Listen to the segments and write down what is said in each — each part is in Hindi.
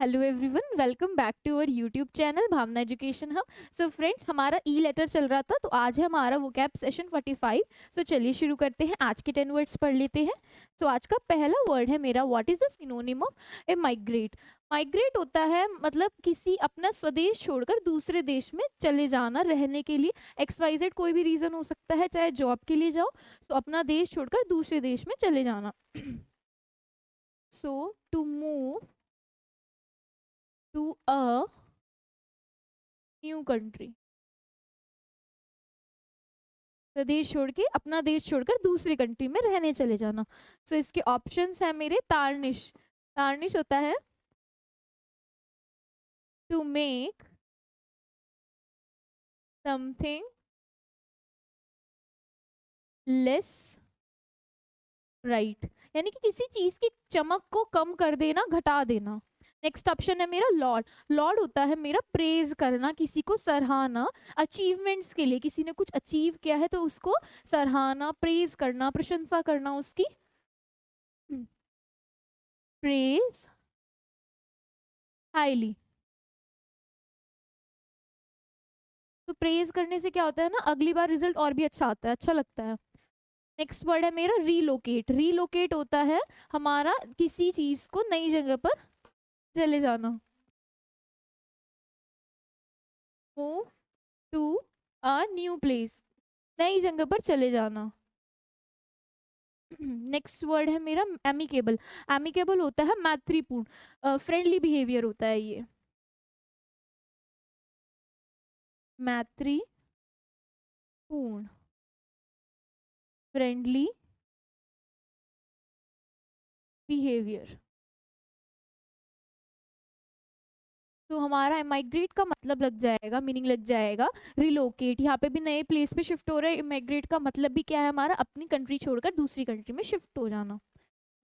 Hello everyone, welcome back to our YouTube channel Bhavana education hub. So friends, हमारा ई लेटर चल रहा था, तो आज है हमारा वोकैब सेशन 45। सो चलिए शुरू करते हैं। आज के 10 वर्ड्स पढ़ लेते हैं। सो आज का पहला वर्ड है मेरा, what is the synonym of A migrate. Migrate होता है मतलब किसी अपना स्वदेश छोड़कर दूसरे देश में चले जाना रहने के लिए। XYZ कोई भी रीज़न हो सकता है, चाहे जॉब के लिए जाओ, सो अपना देश छोड़कर दूसरे देश में चले जाना। So to move to a new country, तो देश छोड़ के, अपना देश छोड़कर दूसरी कंट्री में रहने चले जाना। सो इसके ऑप्शंस है मेरे, तार्निश। तार्निश होता है to make something less bright, यानी कि किसी चीज की चमक को कम कर देना, घटा देना। नेक्स्ट ऑप्शन है मेरा लॉर्ड। लॉर्ड होता है मेरा प्रेज करना, किसी को सराहना, अचीवमेंट्स के लिए, किसी ने कुछ अचीव किया है तो उसको सराहना, प्रेज करना, प्रशंसा करना उसकी। Praise highly. तो प्रेज करने से क्या होता है ना, अगली बार रिजल्ट और भी अच्छा आता है, अच्छा लगता है। नेक्स्ट वर्ड है मेरा रीलोकेट। रीलोकेट होता है हमारा किसी चीज को नई जगह पर चले जाना। Move to a new place, नई जगह पर चले जाना। नेक्स्ट वर्ड है मेरा एमिकेबल। एमिकेबल होता है मैत्रीपूर्ण, फ्रेंडली बिहेवियर होता है ये। मैत्रीपूर्ण, फ्रेंडली बिहेवियर। तो हमारा माइग्रेट का मतलब लग जाएगा, मीनिंग लग जाएगा रिलोकेट। यहाँ पे भी नए प्लेस पे शिफ्ट हो रहा है। माइग्रेट का मतलब भी क्या है हमारा, अपनी कंट्री छोड़कर दूसरी कंट्री में शिफ्ट हो जाना।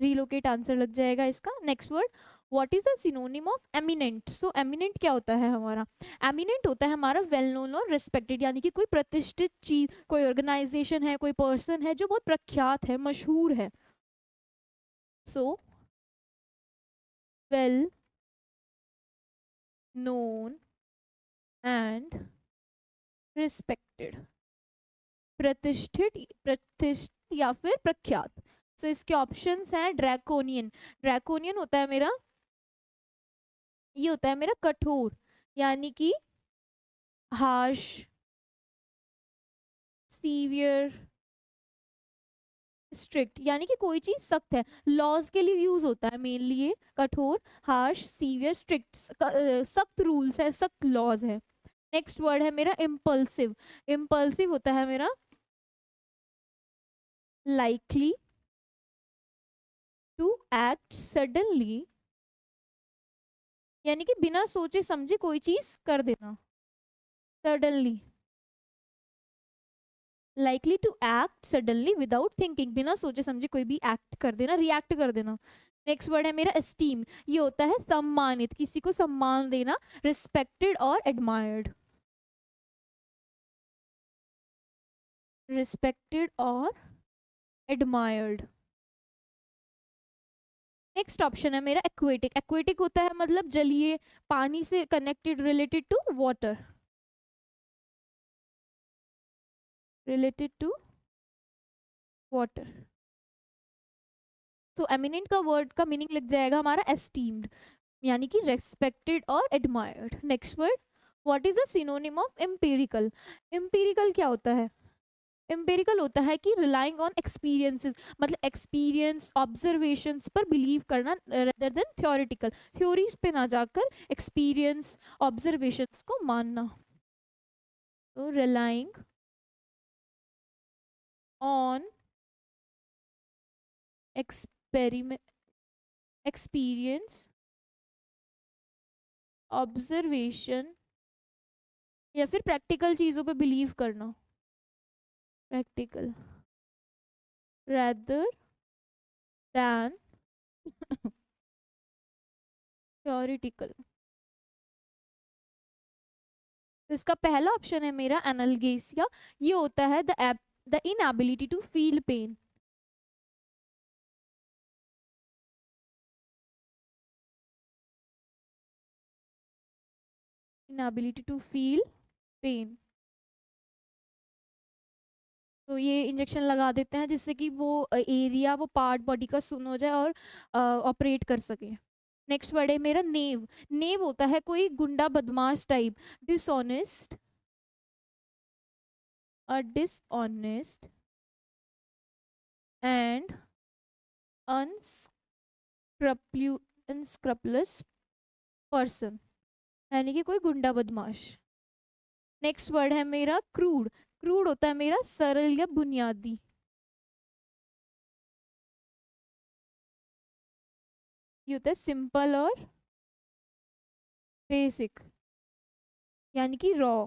रिलोकेट आंसर लग जाएगा इसका। Next word, what is the synonym of eminent. So eminent क्या होता है हमारा, एमिनेंट होता है हमारा वेल नोन और रिस्पेक्टेड, यानी कि कोई प्रतिष्ठित चीज, कोई ऑर्गेनाइजेशन है, कोई पर्सन है जो बहुत प्रख्यात है, मशहूर है। So well known and respected, प्रतिष्ठित, प्रतिष्ठित या फिर प्रख्यात। सो इसके ऑप्शंस हैं ड्रैकोनियन। ड्रैकोनियन होता है मेरा, ये होता है मेरा कठोर, यानी कि हार्श, सीवियर, स्ट्रिक्ट, यानी कि कोई चीज सख्त है, लॉज के लिए यूज होता है मेनली ये। कठोर, हार्श, सीवियर, स्ट्रिक्ट, सख्त रूल्स है, सख्त लॉज है। नेक्स्ट वर्ड है मेरा इम्पल्सिव। इम्पल्सिव होता है मेरा लाइकली टू एक्ट सडनली, यानी कि बिना सोचे समझे कोई चीज कर देना, suddenly. Likely to act suddenly without thinking, बिना सोचे समझे कोई भी एक्ट कर देना, रिएक्ट कर देना। नेक्स्ट वर्ड है मेरा एस्टीम। ये होता है सम्मानित, किसी को सम्मान देना, रिस्पेक्टेड और एडमायर्ड। रिस्पेक्टेड और एडमायर्ड। नेक्स्ट ऑप्शन है मेरा एक्वेटिक। एक्वेटिक होता है मतलब जलीय, पानी से connected, related to water, related to water. तो एमिनेंट का वर्ड का मीनिंग लग जाएगा हमारा एस्टीम्ड, यानी कि रेस्पेक्टेड और admired. Next word, what is the synonym of empirical. Empirical क्या होता है, एम्पिरिकल होता है कि रिलाइंग ऑन एक्सपीरियंसेस, मतलब एक्सपीरियंस, ऑब्जर्वेशंस पर बिलीव करना रेदर देन थ्योरेटिकल, थ्योरीज पे ना जाकर एक्सपीरियंस, ऑब्जर्वेशंस को मानना। तो relying on experiment, experience, observation या फिर प्रैक्टिकल चीज़ों पे बिलीव करना, प्रैक्टिकल rather than theoretical। तो इसका पहला ऑप्शन है मेरा एनाल्गेसिया। ये होता है the inability to feel pain. Inability to feel pain. तो ये इंजेक्शन लगा देते हैं जिससे कि वो एरिया, वो पार्ट बॉडी का सुन हो जाए और ऑपरेट कर सके। नेक्स्ट वर्ड है मेरा नेव। नेव होता है कोई गुंडा बदमाश type, dishonest, a dishonest and unscrupulous person, यानी कि कोई गुंडा बदमाश। नेक्स्ट वर्ड है मेरा क्रूड। क्रूड होता है मेरा सरल या बुनियादी। ये होता है सिंपल और बेसिक, यानी कि रॉ।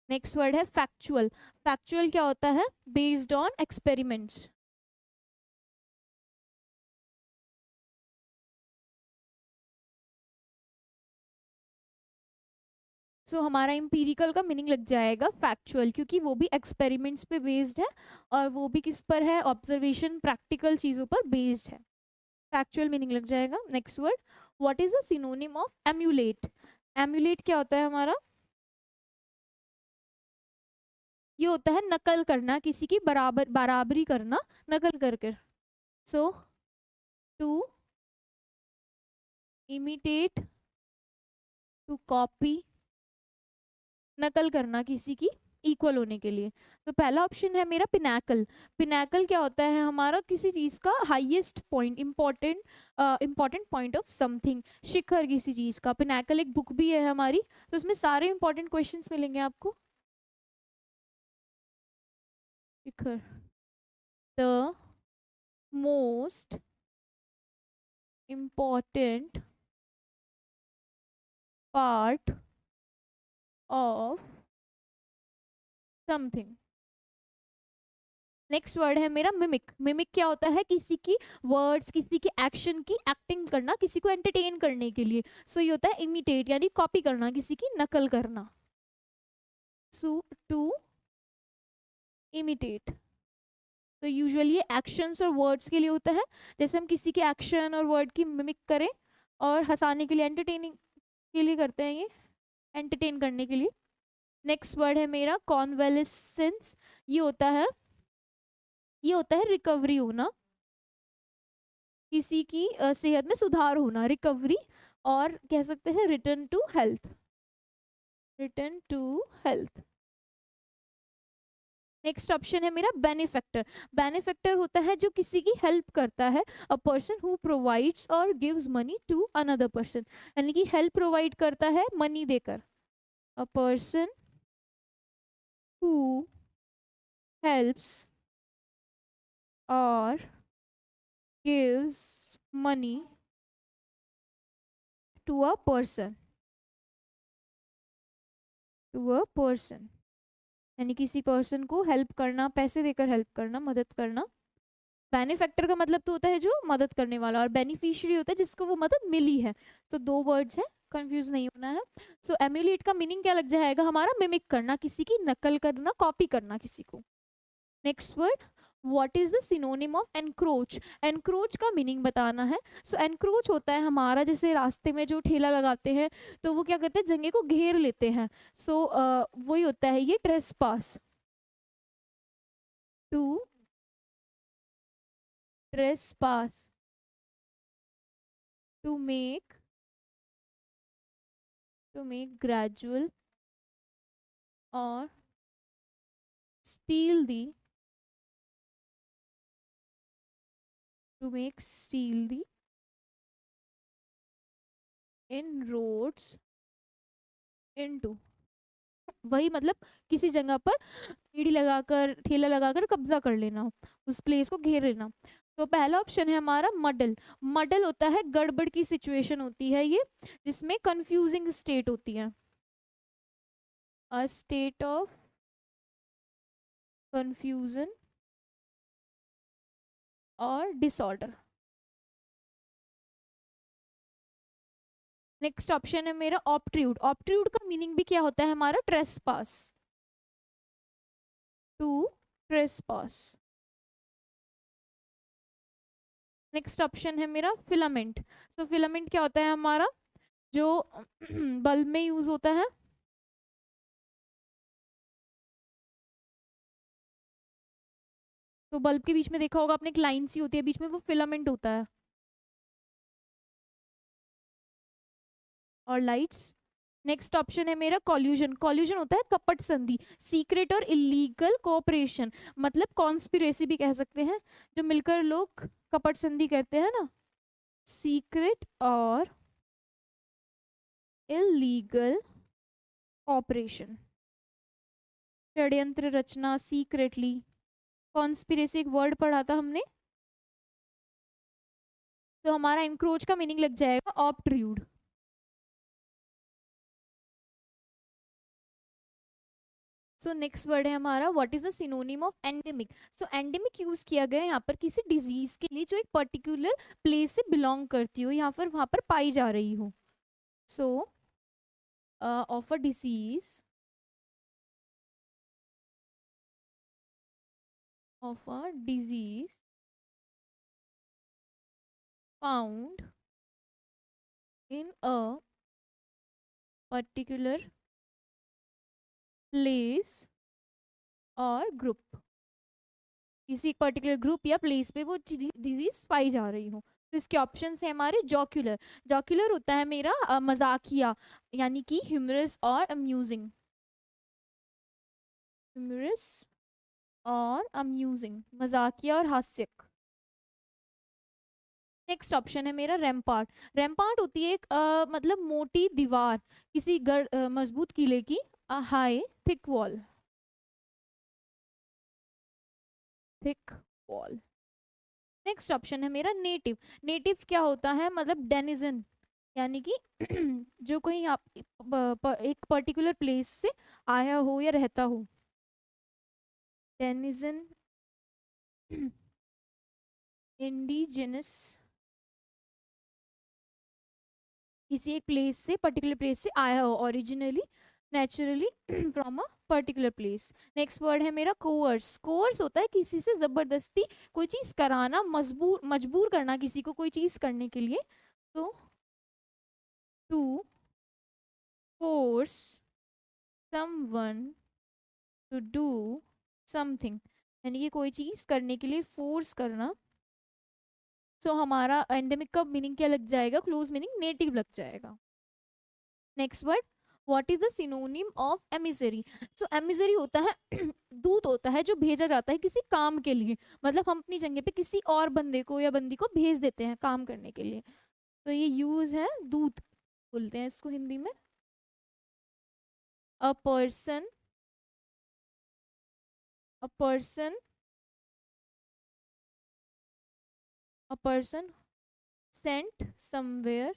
नेक्स्ट वर्ड है फैक्चुअल। फैक्चुअल क्या होता है? Based on experiments. हमारा इम्पीरिकल का मीनिंग लग जाएगा फैक्चुअल, क्योंकि वो भी एक्सपेरिमेंट्स पे बेस्ड है और वो भी किस पर है? ऑब्जर्वेशन, प्रैक्टिकल चीज़ों पर बेस्ड है। फैक्चुअल मीनिंग लग जाएगा। Next word, what is the synonym of emulate? Emulate क्या होता है हमारा? ये होता है नकल करना, किसी की बराबरी करना, नकल करके। सो टू इमिटेट, टू कॉपी, नकल करना किसी की इक्वल होने के लिए। तो पहला ऑप्शन है मेरा पिनाकल। पिनाकल क्या होता है हमारा? किसी चीज का highest point, important point of something, शिखर किसी चीज का। पिनाकल एक बुक भी है हमारी, तो उसमें सारे इंपॉर्टेंट क्वेश्चंस मिलेंगे आपको। शिखर, the most important part of something. Next word है मेरा मिमिक। मिमिक क्या होता है? किसी की वर्ड्स, किसी की एक्शन की एक्टिंग करना, किसी को एंटरटेन करने के लिए। ये होता है इमिटेट, यानी कॉपी करना, किसी की नकल करना। सो टू इमिटेट, तो यूजुअली एक्शंस और वर्ड्स के लिए होता है। जैसे हम किसी के एक्शन और वर्ड की मिमिक करें और हंसाने के लिए, एंटरटेनिंग के लिए करते हैं, ये एंटरटेन करने के लिए। नेक्स्ट वर्ड है मेरा कॉन्वेलेसेंस। ये होता है ये होता है रिकवरी होना, किसी की सेहत में सुधार होना, रिकवरी। और कह सकते हैं return to health, return to health. Next option है मेरा बेनिफैक्टर। बेनिफैक्टर होता है जो किसी की हेल्प करता है, अ पर्सन हु प्रोवाइड्स और gives money to another person, यानी कि हेल्प प्रोवाइड करता है मनी देकर। अ पर्सन हु हेल्प्स और gives money to a person, to a person, यानी किसी पर्सन को हेल्प करना, पैसे देकर हेल्प करना, मदद करना। बेनिफैक्टर का मतलब तो होता है जो मदद करने वाला, और बेनिफिशियरी होता है जिसको वो मदद मिली है। दो वर्ड्स हैं, कंफ्यूज नहीं होना है। एम्यूलेट का मीनिंग क्या लग जाएगा हमारा? मिमिक करना, किसी की नकल करना, कॉपी करना किसी को। Next word, what is the synonym of encroach? Encroach का मीनिंग बताना है। एनक्रोच होता है हमारा, जैसे रास्ते में जो ठेला लगाते हैं तो वो क्या करते हैं? जगह को घेर लेते हैं। वही होता है ये trespass. To trespass, to make, gradual और steal the, to make steal the inroads into, वही मतलब किसी जगह पर सीढ़ी लगाकर, ठेला लगाकर कब्जा कर लेना, उस प्लेस को घेर लेना। तो पहला ऑप्शन है हमारा मडल। मडल होता है गड़बड़ की सिचुएशन होती है ये, जिसमें कंफ्यूजिंग स्टेट होती है, अ स्टेट ऑफ कंफ्यूजन और डिसऑर्डर। नेक्स्ट ऑप्शन है मेरा ऑप्ट्रूड। ऑप्ट्रूड का मीनिंग भी क्या होता है हमारा? Trespass, to trespass. Next option है मेरा फिलामेंट। सो फिलामेंट क्या होता है हमारा, जो बल्ब में यूज होता है। तो बल्ब के बीच में देखा होगा आपने, एक लाइन सी होती है बीच में, वो फिलामेंट होता है। और लाइट्स। नेक्स्ट ऑप्शन है मेरा कॉल्यूजन। कॉल्यूजन होता है कपट संधि, सीक्रेट और इलीगल कोऑपरेशन, मतलब कॉन्स्पिरेसी भी कह सकते हैं, जो मिलकर लोग कपट संधि करते हैं ना। सीक्रेट और इलीगल कोऑपरेशन, षड्यंत्र रचना सीक्रेटली। कॉन्स्पिरेसी एक वर्ड पढ़ा था हमने, तो हमारा इंक्रोच का मीनिंग लग जाएगा ऑब्ट्रूड। सो नेक्स्ट वर्ड है हमारा what is the synonym of endemic. So endemic use किया गया है यहाँ पर किसी डिजीज के लिए जो एक पर्टिकुलर प्लेस से बिलोंग करती हो, या फिर वहां पर पाई जा रही हो। सो of a disease, of a disease found in a particular place और ग्रुप, किसी एक पर्टिकुलर ग्रुप या प्लेस पे वो डिजीज पाई जा रही हो। तो इसके ऑप्शन है हमारे जॉक्यूलर। जॉक्यूलर होता है मेरा मजाकिया, यानी कि ह्यूमरस और अम्यूजिंग, ह्यूमरस और अम्यूजिंग, मजाकिया और हास्यक। नेक्स्ट ऑप्शन है मेरा रैम्पार्ट। रैम्पार्ट होती है एक मतलब मोटी दीवार किसी मजबूत किले की, high thick wall, thick wall. Next option है मेरा नेटिव। नेटिव क्या होता है, मतलब डेनिजन, यानी कि जो कहीं आप एक पर्टिकुलर प्लेस से आया हो या रहता हो। डेनिजन, इंडिजिनस, किसी एक प्लेस से, पर्टिकुलर प्लेस से आया हो, originally naturally from a particular place. Next word है मेरा कोअर्स। कोअर्स होता है किसी से जबरदस्ती कोई चीज कराना, मजबूर करना किसी को कोई चीज करने के लिए। तो to force someone to do something, यानी कि कोई चीज करने के लिए फोर्स करना। सो हमारा एंडेमिक का मीनिंग क्या लग जाएगा, क्लोज मीनिंग नेटिव लग जाएगा। Next word what is the synonym of emissary. So emissary होता है दूत होता है जो भेजा जाता है किसी काम के लिए, मतलब हम अपनी जगह पे किसी और बंदे को या बंदी को भेज देते हैं काम करने के लिए। तो ये यूज है दूत, बोलते हैं इसको हिंदी में। A person, a person, a person sent somewhere,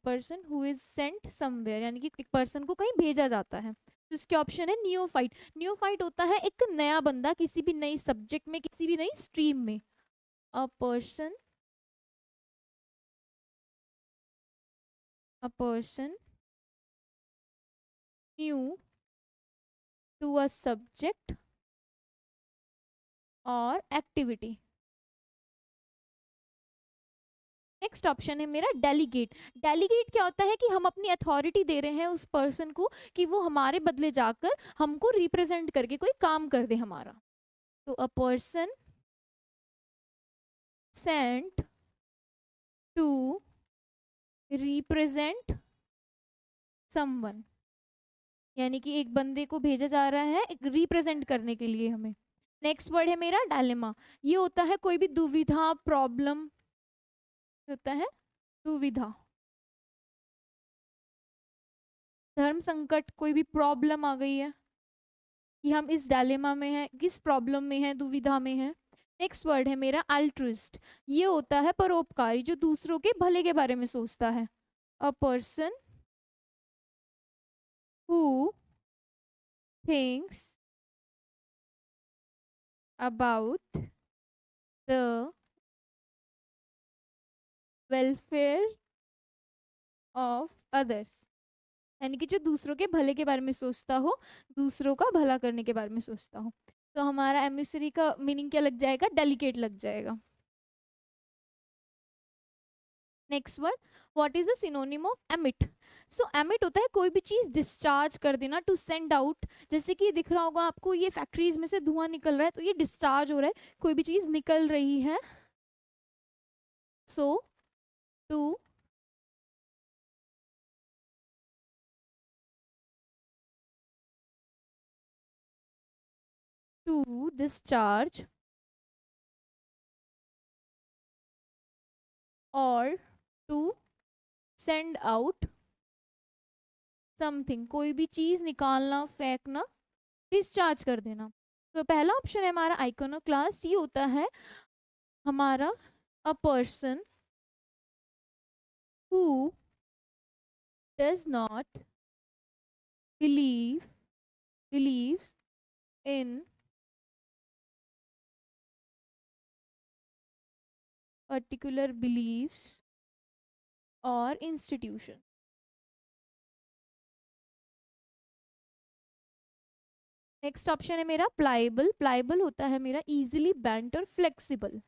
person who is sent somewhere, यानी कि एक पर्सन को कहीं भेजा जाता है। तो इसके ऑप्शन है नियोफाइट। नियोफाइट होता है एक नया बंदा किसी भी नई सब्जेक्ट में, किसी भी नई स्ट्रीम में। A person, a person new to a subject और एक्टिविटी। नेक्स्ट ऑप्शन है मेरा डेलीगेट। डेलीगेट क्या होता है कि हम अपनी अथॉरिटी दे रहे हैं उस पर्सन को कि वो हमारे बदले जाकर हमको रिप्रेजेंट करके कोई काम कर दे हमारा। तो a person sent to represent someone, यानी कि एक बंदे को भेजा जा रहा है एक रिप्रेजेंट करने के लिए हमें। नेक्स्ट वर्ड है मेरा डायलेमा। ये होता है कोई भी दुविधा, प्रॉब्लम होता है, दुविधा, धर्म संकट, कोई भी प्रॉब्लम आ गई है कि हम इस डायलेमा में हैं, किस प्रॉब्लम में हैं, दुविधा में हैं। नेक्स्ट वर्ड है मेरा अल्ट्रुइस्ट। ये होता है परोपकारी, जो दूसरों के भले के बारे में सोचता है। A person who thinks about the welfare of others, यानी कि जो दूसरों के भले के बारे में सोचता हो, दूसरों का भला करने के बारे में सोचता हो। तो हमारा एमिसरी का मीनिंग क्या लग जाएगा? डेलिकेट लग जाएगा। Next word, what is the synonym of emit? So emit होता है कोई भी चीज डिस्चार्ज कर देना, टू सेंड आउट। जैसे कि दिख रहा होगा आपको, ये फैक्ट्रीज में से धुआं निकल रहा है, तो ये डिस्चार्ज हो रहा है, कोई भी चीज निकल रही है। सो टू टू डिस्चार्ज और टू सेंड आउट समथिंग, कोई भी चीज निकालना, फेंकना, डिस्चार्ज कर देना। तो पहला ऑप्शन है हमारा आइकोनोक्लास्ट। ये होता है हमारा अ person who does not believes in particular beliefs or institution। Next option है मेरा प्लाइबल। प्लाइबल होता है मेरा इजीली बेंट और फ्लेक्सिबल,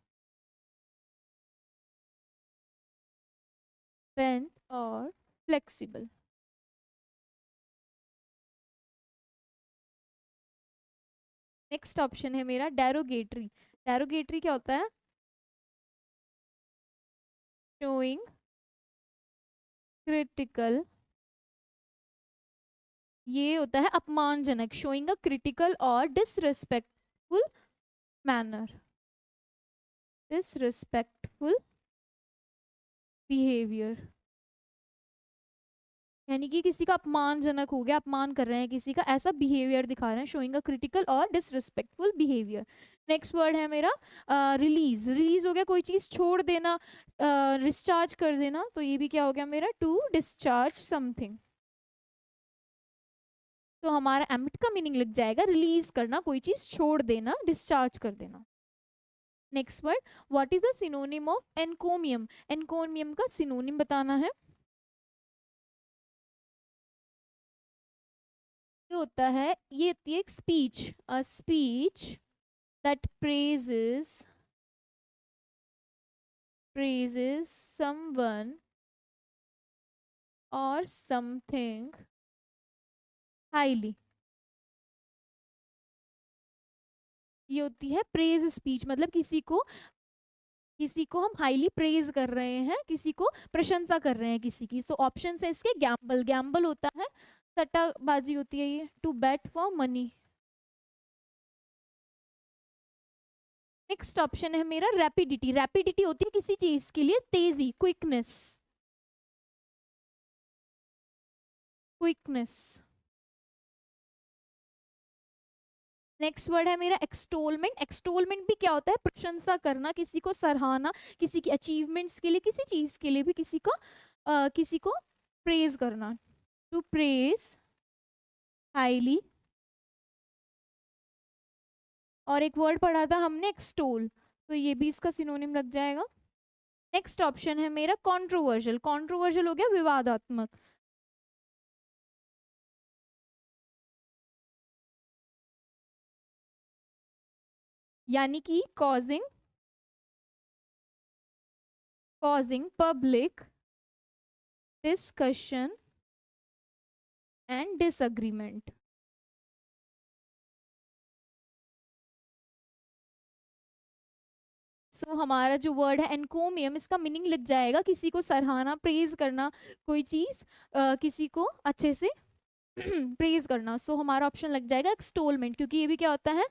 बेंट और फ्लेक्सिबल। नेक्स्ट ऑप्शन है मेरा डेरोगेटरी। डेरोगेटरी क्या होता है? शोइंग क्रिटिकल, ये होता है अपमानजनक, शोइंग अ क्रिटिकल और डिसरिस्पेक्टफुल मैनर, डिसरिस्पेक्टफुल बिहेवियर। यानी कि किसी का अपमानजनक हो गया, अपमान कर रहे हैं किसी का, ऐसा बिहेवियर दिखा रहे हैं, शोइंग अ क्रिटिकल और डिसरिस्पेक्टफुल बिहेवियर। नेक्स्ट वर्ड है मेरा रिलीज। रिलीज हो गया कोई चीज छोड़ देना, डिस्चार्ज कर देना, तो ये भी क्या हो गया मेरा? To discharge something. तो हमारा एमिट का मीनिंग लग जाएगा रिलीज करना, कोई चीज छोड़ देना, डिस्चार्ज कर देना। Next word, what is the synonym of encomium? Encomium का सिनोनिम बताना है। ये होता है, ये होती है एक speech, a speech that praises someone or something highly। ये होती है प्रेज स्पीच, मतलब किसी को हम हाईली प्रेज कर रहे हैं, किसी को प्रशंसा कर रहे हैं किसी की। तो ऑप्शन है इसके गैम्बल। गैम्बल होता है सट्टाबाजी होती है ये, to bet for money. Next option है मेरा रैपिडिटी। रैपिडिटी होती है किसी चीज के लिए तेजी, क्विकनेस, क्विकनेस। नेक्स्ट वर्ड है मेरा एक्सटोलमेंट। एक्सटोलमेंट भी क्या होता है? प्रशंसा करना, किसी को सराहना, किसी की अचीवमेंट्स के लिए, किसी चीज के लिए भी किसी को प्रेज करना, टू प्रेज हाईली। और एक वर्ड पढ़ा था हमने एक्सटोल, तो ये भी इसका सिनोनिम लग जाएगा। नेक्स्ट ऑप्शन है मेरा कंट्रोवर्शियल। कंट्रोवर्शियल हो गया विवादात्मक, यानी कि causing public discussion and disagreement. So हमारा जो वर्ड है एनकोमियम, इसका मीनिंग लग जाएगा किसी को सराहना, प्रेज करना, कोई चीज किसी को अच्छे से प्रेज करना। सो हमारा ऑप्शन लग जाएगा एक्सटोलमेंट, क्योंकि ये भी क्या होता है?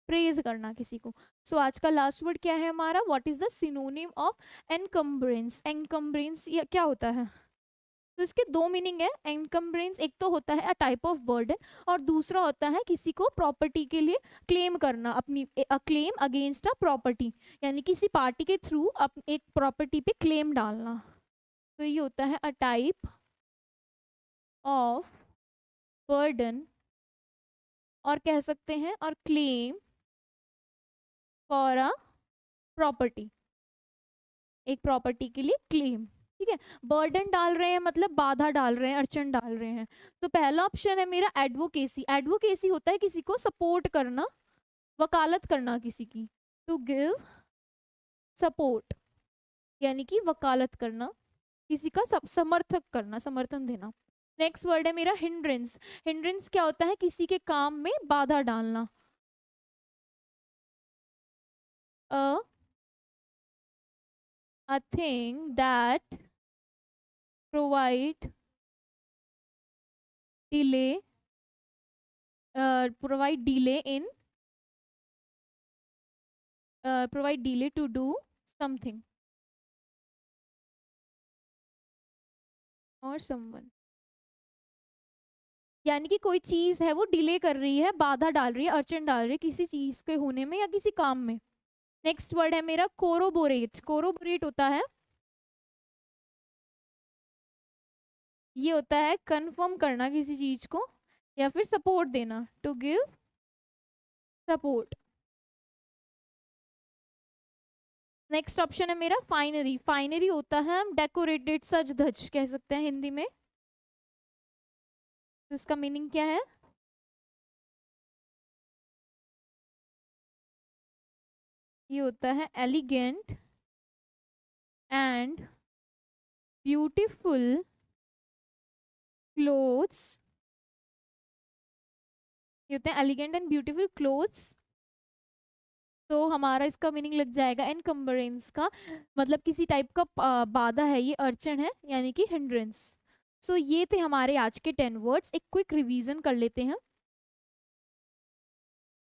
प्रेज करना किसी को। सो आज का लास्ट वर्ड क्या है हमारा? What is the synonym of encumbrance? Encumbrance ये क्या होता है? तो इसके दो मीनिंग है एनकम्बरेंस। एक तो होता है अ टाइप ऑफ बर्डन, और दूसरा होता है किसी को प्रॉपर्टी के लिए क्लेम करना, अपनी a claim against a property, यानी किसी पार्टी के थ्रू एक प्रॉपर्टी पे क्लेम डालना। तो ये होता है अ टाइप ऑफ बर्डन, और कह सकते हैं और क्लेम फॉर अ प्रॉपर्टी, एक प्रॉपर्टी के लिए क्लेम। ठीक है, बर्डन डाल रहे हैं मतलब बाधा डाल रहे हैं, अड़चन डाल रहे हैं। तो पहला ऑप्शन है मेरा एडवोकेसी। एडवोकेसी होता है किसी को सपोर्ट करना, वकालत करना किसी की, टू गिव सपोर्ट, यानी कि वकालत करना, किसी का समर्थक करना, समर्थन देना। नेक्स्ट वर्ड है मेरा हिंड्रेंस। हिंड्रेंस क्या होता है? किसी के काम में बाधा डालना। A thing that provide delay provide delay in provide delay to do something or someone, यानी कि कोई चीज है वो डिले कर रही है, बाधा डाल रही है, अड़चन डाल रही है किसी चीज के होने में या किसी काम में। नेक्स्ट वर्ड है मेरा कोरोबोरेट। कोरोबोरेट होता है, ये होता है कंफर्म करना किसी चीज को या फिर सपोर्ट देना, to give support. Next option है मेरा फाइनरी। फाइनरी होता है हम डेकोरेटेड, सज धज कह सकते हैं हिंदी में। तो इसका मीनिंग क्या है? ये होता है एलिगेंट एंड ब्यूटीफुल क्लोथ्स। ये होते हैं एलिगेंट एंड ब्यूटीफुल क्लोथ्स। तो हमारा इसका मीनिंग लग जाएगा एनकम्बरेंस का, मतलब किसी टाइप का बाधा है, ये अड़चन है, यानी कि हिंड्रेंस। सो ये थे हमारे आज के 10 वर्ड्स। एक क्विक रिवीजन कर लेते हैं।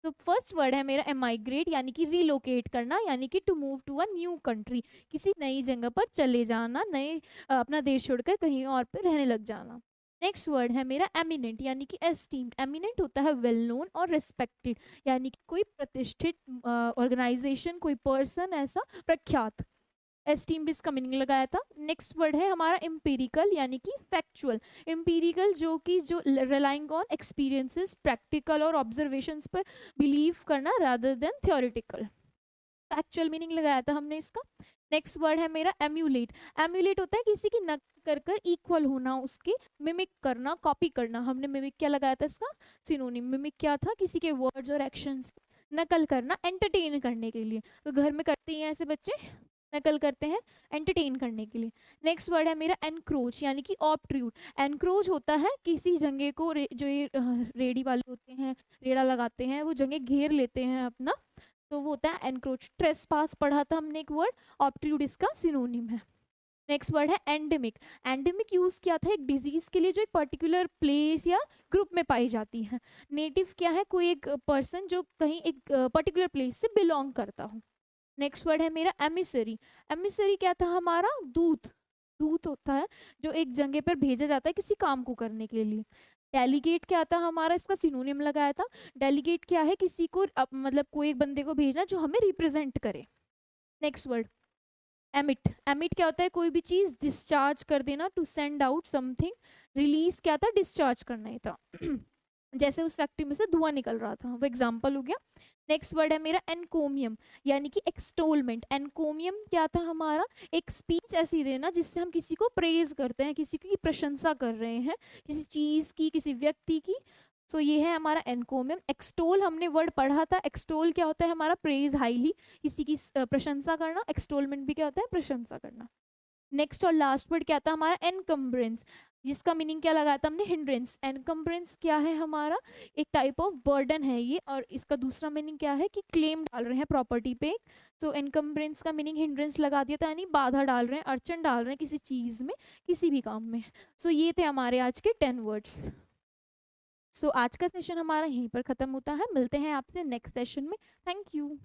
तो फर्स्ट वर्ड है मेरा एमाइग्रेट, यानी कि रिलोकेट करना, यानी कि to move to a new country, किसी नई जगह पर चले जाना, नए अपना देश छोड़कर कहीं और पे रहने लग जाना। नेक्स्ट वर्ड है मेरा एमिनेंट, यानी कि एस्टीम्ड। एमिनेंट होता है वेल नोन और रिस्पेक्टेड, यानी कि कोई प्रतिष्ठित ऑर्गेनाइजेशन, कोई पर्सन ऐसा प्रख्यात। एस्टीम भी इसका मीनिंग लगाया था। नेक्स्ट वर्ड है हमारा एम्पिरिकल, यानी कि फैक्चुअल। एम्पिरिकल जो कि जो रिलाइंग ऑन एक्सपीरियंसेस, प्रैक्टिकल और ऑब्जर्वेशंस पर बिलीव करना rather than theoretical. Factual meaning लगाया था हमने इसका। नेक्स्ट वर्ड है मेरा एम्यूलेट। एम्यूलेट होता है किसी की नकल कर कर इक्वल होना, उसकी मिमिक करना, कॉपी करना। हमने मिमिक क्या लगाया था इसका? सिनोनिम। मिमिक क्या था? किसी के वर्ड्स और एक्शंस नकल करना एंटरटेन करने के लिए। तो घर में करते हैं ऐसे बच्चे, नकल करते हैं एंटरटेन करने के लिए। नेक्स्ट वर्ड है मेरा एनक्रोच, यानी कि ऑब्ट्रूड। एनक्रोच होता है किसी जगह को जो ये रेडी वाले होते हैं, रेड़ा लगाते हैं, वो जगह घेर लेते हैं अपना, तो वो होता है एनक्रोच। ट्रेसपास पढ़ा था हमने एक वर्ड, ऑब्ट्रूड इसका सिनोनिम है। नेक्स्ट वर्ड है एंडेमिक। एंडेमिक यूज किया था एक डिजीज के लिए जो एक पर्टिकुलर प्लेस या ग्रुप में पाई जाती है। नेटिव क्या है? कोई एक पर्सन जो कहीं एक पर्टिकुलर प्लेस से बिलोंग करता हो। नेक्स्ट वर्ड है मेरा एमिसरी। एमिसरी क्या था हमारा? दूत। दूत होता है जो एक जगह पर भेजा जाता है किसी काम को करने के लिए। डेलीगेट क्या था हमारा? इसका सिनोनिम लगाया था। डेलीगेट क्या है? किसी को मतलब कोई एक बंदे को भेजना जो हमें रिप्रेजेंट करे। Next word emit. एमिट क्या होता है? कोई भी चीज डिस्चार्ज कर देना, to send out something. Release क्या था? डिस्चार्ज करना ही था। जैसे उस फैक्ट्री में से धुआं निकल रहा था, वो एग्जाम्पल हो गया। नेक्स्ट वर्ड है मेरा एनकोमियम, यानी कि एक्सटोलमेंट। एनकोमियम क्या था हमारा? एक स्पीच ऐसी देना जिससे हम किसी को प्रेज करते हैं, किसी की प्रशंसा कर रहे हैं, किसी चीज की, किसी व्यक्ति की। सो ये है हमारा एनकोमियम। एक्सटोल हमने वर्ड पढ़ा था। एक्सटोल क्या होता है हमारा? प्रेज हाईली, किसी की प्रशंसा करना। एक्सटोलमेंट भी क्या होता है? प्रशंसा करना। नेक्स्ट और लास्ट वर्ड क्या था हमारा? एनकम्बरेंस, जिसका मीनिंग क्या लगाया था हमने? हिंड्रेंस। एनकम्बरेंस क्या है हमारा? एक टाइप ऑफ बर्डन है ये, और इसका दूसरा मीनिंग क्या है कि क्लेम डाल रहे हैं प्रॉपर्टी पे। तो एनकम्बरेंस का मीनिंग हिंड्रेंस लगा दिया था, यानी बाधा डाल रहे हैं, अड़चन डाल रहे हैं किसी चीज में, किसी भी काम में। सो ये थे हमारे आज के 10 वर्ड्स। सो आज का सेशन हमारा यहीं पर खत्म होता है। मिलते हैं आपसे नेक्स्ट सेशन में। Thank you.